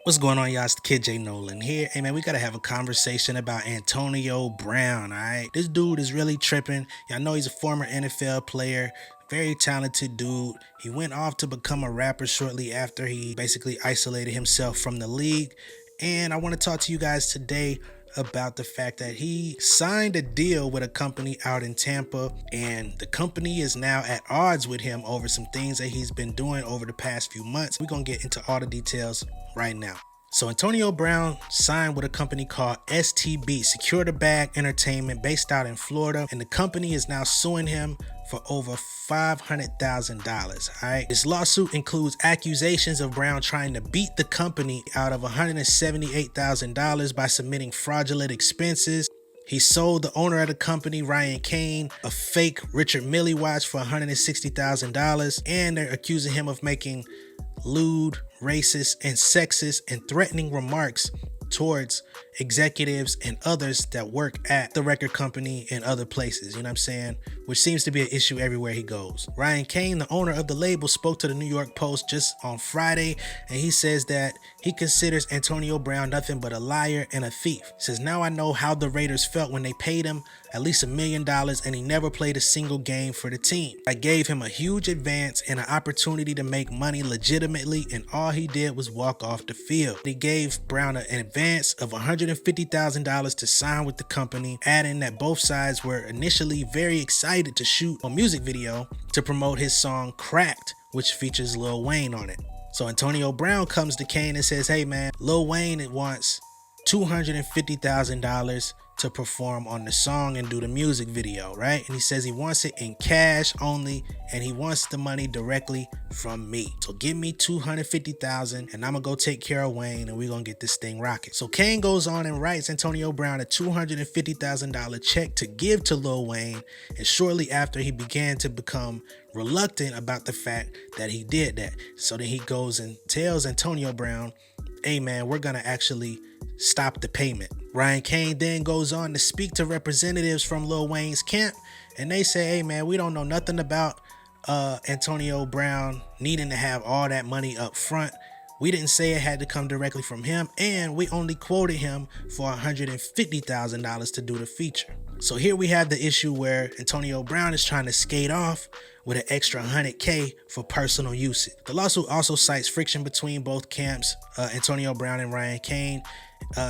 What's going on, y'all? It's the Kid J Nolan here. Hey man, we gotta have a conversation about Antonio Brown, alright? This dude is really tripping. Y'all know he's a former NFL player, very talented dude. He went off to become a rapper shortly after he basically isolated himself from the league. And I want to talk to you guys today about the fact that he signed a deal with a company out in Tampa, and the company is now at odds with him over some things that he's been doing over the past few months. We're gonna get into all the details right now. So Antonio Brown signed with a company called STB, Secure the Bag Entertainment, based out in Florida, and the company is now suing him for over $500,000. All right, this lawsuit includes accusations of Brown trying to beat the company out of $178,000 by submitting fraudulent expenses. He sold the owner of the company, Ryan Kane, a fake Richard Mille watch for $160,000, and they're accusing him of making lewd, racist, and sexist and threatening remarks towards executives and others that work at the record company and other places, you know what I'm saying? Which seems to be an issue everywhere he goes. Ryan Kane, the owner of the label, spoke to the New York Post just on Friday, and he says that he considers Antonio Brown nothing but a liar and a thief. He says, "Now I know how the Raiders felt when they paid him at least $1 million and he never played a single game for the team. I gave him a huge advance and an opportunity to make money legitimately, and all he did was walk off the field." He gave Brown an advance of $150,000 to sign with the company, adding that both sides were initially very excited to shoot a music video to promote his song Cracked, which features Lil Wayne on it. So Antonio Brown comes to Kane and says, "Hey man, Lil Wayne wants $250,000 to perform on the song and do the music video, right? And he says he wants it in cash only, and he wants the money directly from me. So give me $250,000 and I'm gonna go take care of Wayne and we're gonna get this thing rocking." So Kane goes on and writes Antonio Brown a $250,000 check to give to Lil Wayne, and shortly after he began to become reluctant about the fact that he did that. So then he goes and tells Antonio Brown, "Hey man, we're gonna actually stop the payment." Ryan Kane then goes on to speak to representatives from Lil Wayne's camp, and they say, "Hey man, we don't know nothing about Antonio Brown needing to have all that money up front. We didn't say it had to come directly from him, and we only quoted him for $150,000 to do the feature." So here we have the issue where Antonio Brown is trying to skate off with an extra $100K for personal usage. The lawsuit also cites friction between both camps, Antonio Brown and Ryan Kane,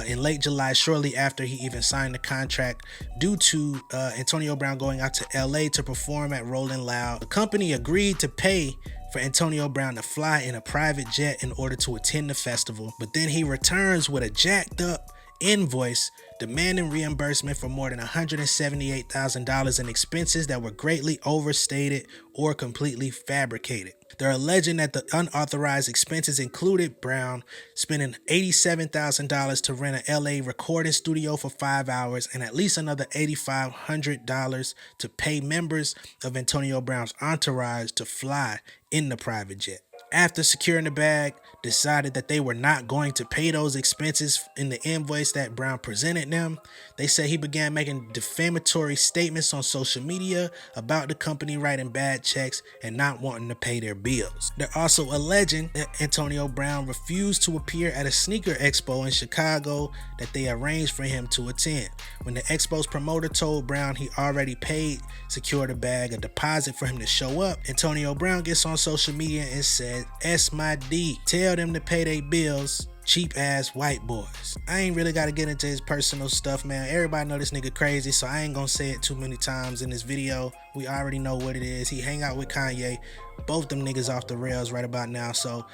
in late July, shortly after he even signed the contract, due to Antonio Brown going out to LA to perform at Rolling Loud. The company agreed to pay for Antonio Brown to fly in a private jet in order to attend the festival, but then he returns with a jacked up invoice demanding reimbursement for more than $178,000 in expenses that were greatly overstated or completely fabricated. They're alleging that the unauthorized expenses included Brown spending $87,000 to rent an LA recording studio for 5 hours, and at least another $8,500 to pay members of Antonio Brown's entourage to fly in the private jet. After securing the bag decided that they were not going to pay those expenses in the invoice that Brown presented them, they say he began making defamatory statements on social media about the company writing bad checks and not wanting to pay their bills. They're also alleging that Antonio Brown refused to appear at a sneaker expo in Chicago that they arranged for him to attend. When the expo's promoter told Brown he already paid Secure the Bag a deposit for him to show up, Antonio Brown gets on social media and said, "S my D, tell them to pay their bills, cheap ass white boys." I ain't really got to get into his personal stuff, man. Everybody know this nigga crazy, so I ain't gonna say it too many times in this video. We already know what it is. He hang out with Kanye. Both them niggas off the rails right about now, so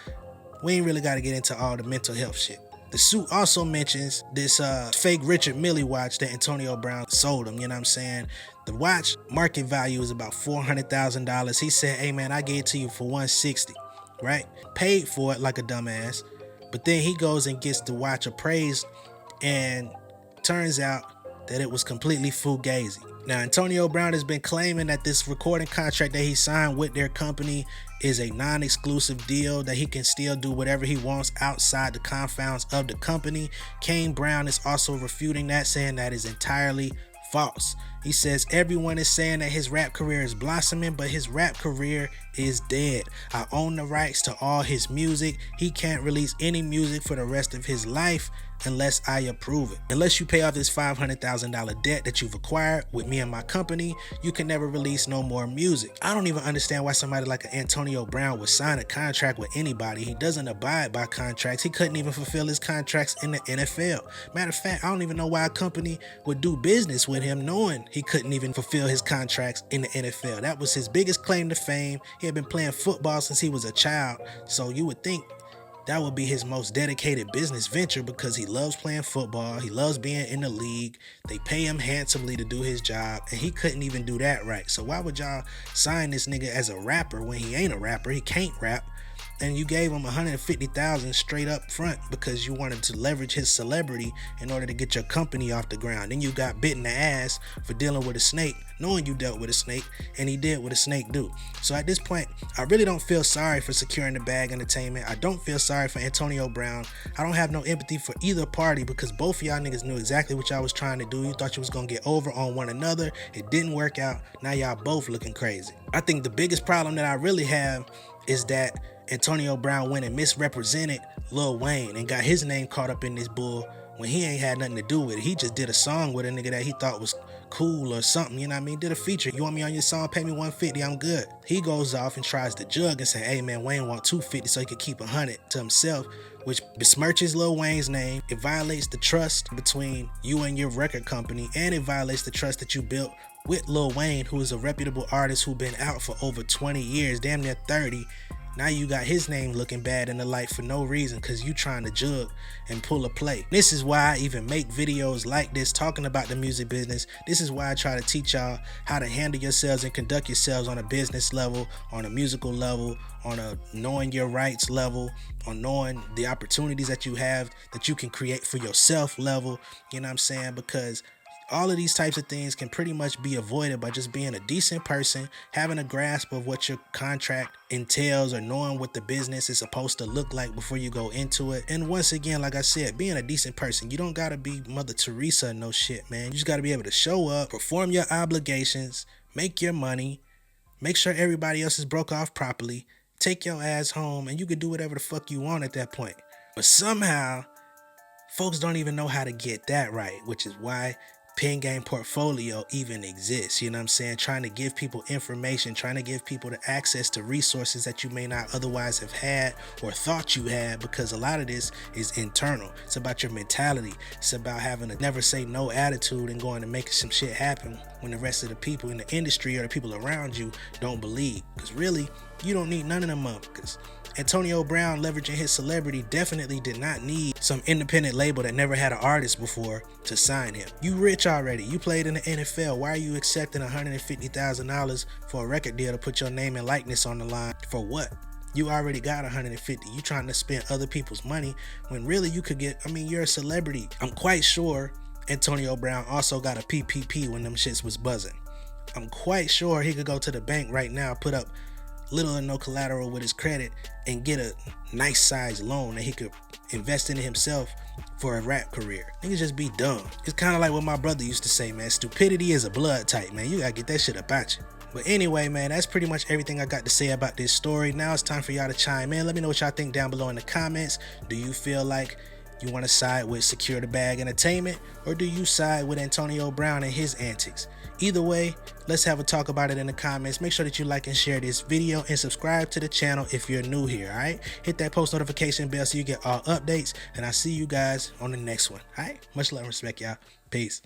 we ain't really got to get into all the mental health shit. The suit also mentions this fake Richard Mille watch that Antonio Brown sold him, you know what I'm saying? The watch market value is about $400,000. He said, "Hey man, I gave it to you for $160,000, right? Paid for it like a dumbass." But then he goes and gets the watch appraised, and turns out that it was completely fugazi. Now, Antonio Brown has been claiming that this recording contract that he signed with their company is a non-exclusive deal, that he can still do whatever he wants outside the confines of the company. Kane Brown is also refuting that, saying that is entirely false. He says everyone is saying that his rap career is blossoming, but his rap career is dead. I own the rights to all his music. He can't release any music for the rest of his life unless I approve it. Unless you pay off this $500,000 debt that you've acquired with me and my company, you can never release no more music. I don't even understand why somebody like Antonio Brown would sign a contract with anybody. He doesn't abide by contracts. He couldn't even fulfill his contracts in the NFL. Matter of fact, I don't even know why a company would do business with him knowing he couldn't even fulfill his contracts in the NFL. That was his biggest claim to fame. He had been playing football since he was a child, so you would think that would be his most dedicated business venture because he loves playing football. He loves being in the league. They pay him handsomely to do his job, and he couldn't even do that right. So why would y'all sign this nigga as a rapper when he ain't a rapper? He can't rap. And you gave him $150,000 straight up front because you wanted to leverage his celebrity in order to get your company off the ground. Then you got bit in the ass for dealing with a snake, knowing you dealt with a snake, and he did what a snake do. So at this point, I really don't feel sorry for Securing the Bag Entertainment. I don't feel sorry for Antonio Brown. I don't have no empathy for either party because both of y'all niggas knew exactly what y'all was trying to do. You thought you was gonna get over on one another. It didn't work out. Now y'all both looking crazy. I think the biggest problem that I really have is that Antonio Brown went and misrepresented Lil Wayne and got his name caught up in this bull when he ain't had nothing to do with it. He just did a song with a nigga that he thought was cool or something, you know what I mean? Did a feature. You want me on your song? Pay me $150, I'm good. He goes off and tries to jug and say, hey man, Wayne want $250 so he could keep $100 to himself, which besmirches Lil Wayne's name. It violates the trust between you and your record company, and it violates the trust that you built with Lil Wayne, who is a reputable artist who been out for over 20 years, damn near 30. Now you got his name looking bad in the light for no reason because you trying to jug and pull a play. This is why I even make videos like this talking about the music business. This is why I try to teach y'all how to handle yourselves and conduct yourselves on a business level, on a musical level, on a knowing your rights level, on knowing the opportunities that you have that you can create for yourself level. You know what I'm saying? Because all of these types of things can pretty much be avoided by just being a decent person, having a grasp of what your contract entails or knowing what the business is supposed to look like before you go into it. And once again, like I said, being a decent person. You don't gotta be Mother Teresa or no shit, man. You just gotta be able to show up, perform your obligations, make your money, make sure everybody else is broke off properly, take your ass home, and you can do whatever the fuck you want at that point. But somehow, folks don't even know how to get that right, which is why Pen Game Portfolio even exists. You know what I'm saying? Trying to give people information, trying to give people the access to resources that you may not otherwise have had or thought you had, because a lot of this is internal. It's about your mentality. It's about having a never say no attitude and going and making some shit happen when the rest of the people in the industry or the people around you don't believe. Because really, you don't need none of them motherfuckers. Antonio Brown, leveraging his celebrity, definitely did not need some independent label that never had an artist before to sign him. You rich already. You played in the NFL. Why are you accepting $150,000 for a record deal to put your name and likeness on the line? For what? You already got $150. You trying to spend other people's money when really you could get, you're a celebrity. I'm quite sure Antonio Brown also got a PPP when them shits was buzzing. I'm quite sure he could go to the bank right now, put up little or no collateral with his credit, and get a nice size loan that he could invest in himself for a rap career. Niggas just be dumb. It's kind of like what my brother used to say, man. Stupidity is a blood type, man. You gotta get that shit about you. But anyway, man, that's pretty much everything I got to say about this story. Now it's time for y'all to chime in. Let me know what y'all think down below in the comments. Do you feel like you want to side with Secure the Bag Entertainment, or do you side with Antonio Brown and his antics? Either way, let's have a talk about it in the comments. Make sure that you like and share this video and subscribe to the channel if you're new here, all right? Hit that post notification bell so you get all updates, and I'll see you guys on the next one, all right? Much love and respect, y'all. Peace.